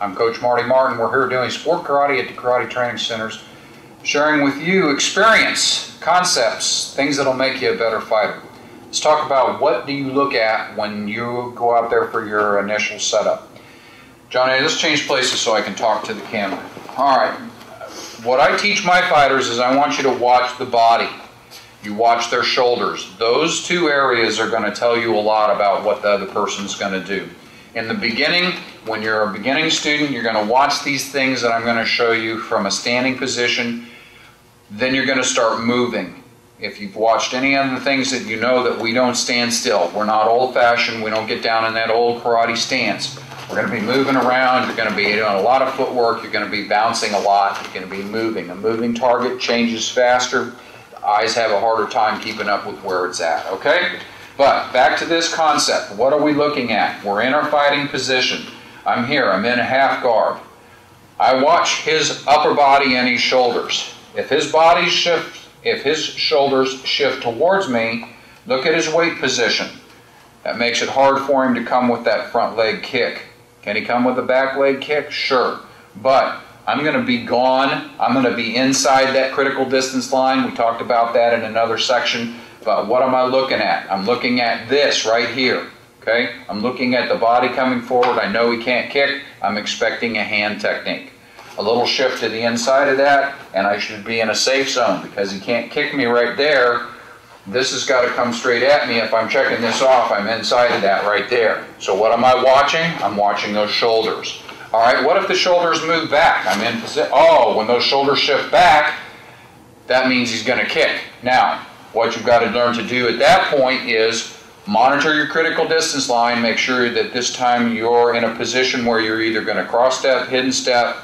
I'm Coach Marty Martin. We're here doing sport karate at the Karate Training Centers, sharing with you experience, concepts, things that'll make you a better fighter. Let's talk about what do you look at when you go out there for your initial setup. Johnny, let's change places so I can talk to the camera. All right. What I teach my fighters is I want you to watch the body. You watch their shoulders. Those two areas are going to tell you a lot about what the other person's going to do. In the beginning, when you're a beginning student, you're going to watch these things that I'm going to show you from a standing position. Then you're going to start moving. If you've watched any of the things that you know that we don't stand still. We're not old-fashioned. We don't get down in that old karate stance. We're going to be moving around. You're going to be doing a lot of footwork. You're going to be bouncing a lot. You're going to be moving. A moving target changes faster. Eyes have a harder time keeping up with where it's at, okay? But back to this concept. What are we looking at? We're in our fighting position. I'm here. I'm in a half guard. I watch his upper body and his shoulders. If his shoulders shift towards me, look at his weight position. That makes it hard for him to come with that front leg kick. Can he come with a back leg kick? Sure. But I'm going to be gone. I'm going to be inside that critical distance line. We talked about that in another section. But what am I looking at? I'm looking at this right here. Okay? I'm looking at the body coming forward. I know he can't kick. I'm expecting a hand technique. A little shift to the inside of that, and I should be in a safe zone because he can't kick me right there. This has got to come straight at me. If I'm checking this off, I'm inside of that right there. So what am I watching? I'm watching those shoulders. All right, what if the shoulders move back? I'm in position. Oh, when those shoulders shift back, that means he's going to kick. Now, what you've got to learn to do at that point is monitor your critical distance line. Make sure that this time you're in a position where you're either going to cross step, hidden step.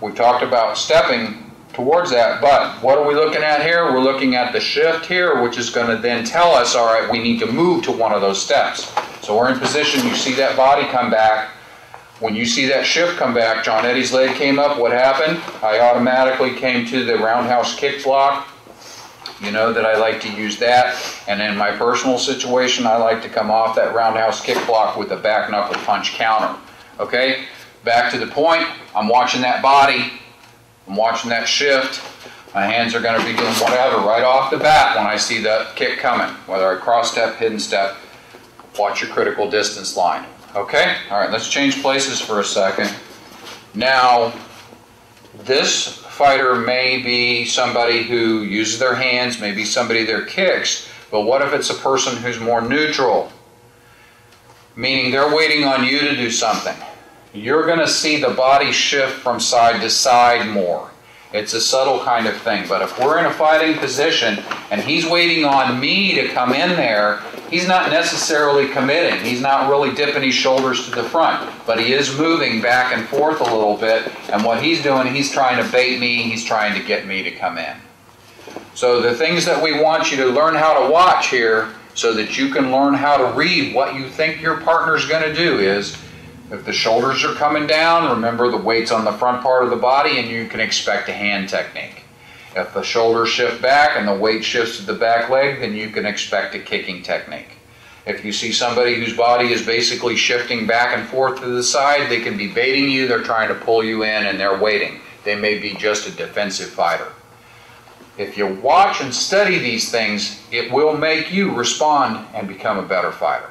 We talked about stepping towards that, but what are we looking at here? We're looking at the shift here, which is going to then tell us, all right, we need to move to one of those steps. So we're in position. You see that body come back. When you see that shift come back, John Eddie's leg came up, what happened? I automatically came to the roundhouse kick block. You know that I like to use that. And in my personal situation, I like to come off that roundhouse kick block with a back knuckle punch counter. Okay? Back to the point, I'm watching that body. I'm watching that shift. My hands are going to be doing whatever right off the bat when I see the kick coming. Whether I cross step, hidden step, watch your critical distance line. Okay? All right, let's change places for a second. Now, this fighter may be somebody who uses their hands, maybe somebody that kicks, but what if it's a person who's more neutral? Meaning they're waiting on you to do something. You're going to see the body shift from side to side more. It's a subtle kind of thing, but if we're in a fighting position and he's waiting on me to come in there, he's not necessarily committing. He's not really dipping his shoulders to the front, but he is moving back and forth a little bit, and what he's doing, he's trying to bait me, he's trying to get me to come in. So the things that we want you to learn how to watch here so that you can learn how to read what you think your partner's going to do is, if the shoulders are coming down, remember the weight's on the front part of the body and you can expect a hand technique. If the shoulders shift back and the weight shifts to the back leg, then you can expect a kicking technique. If you see somebody whose body is basically shifting back and forth to the side, they can be baiting you, they're trying to pull you in, and they're waiting. They may be just a defensive fighter. If you watch and study these things, it will make you respond and become a better fighter.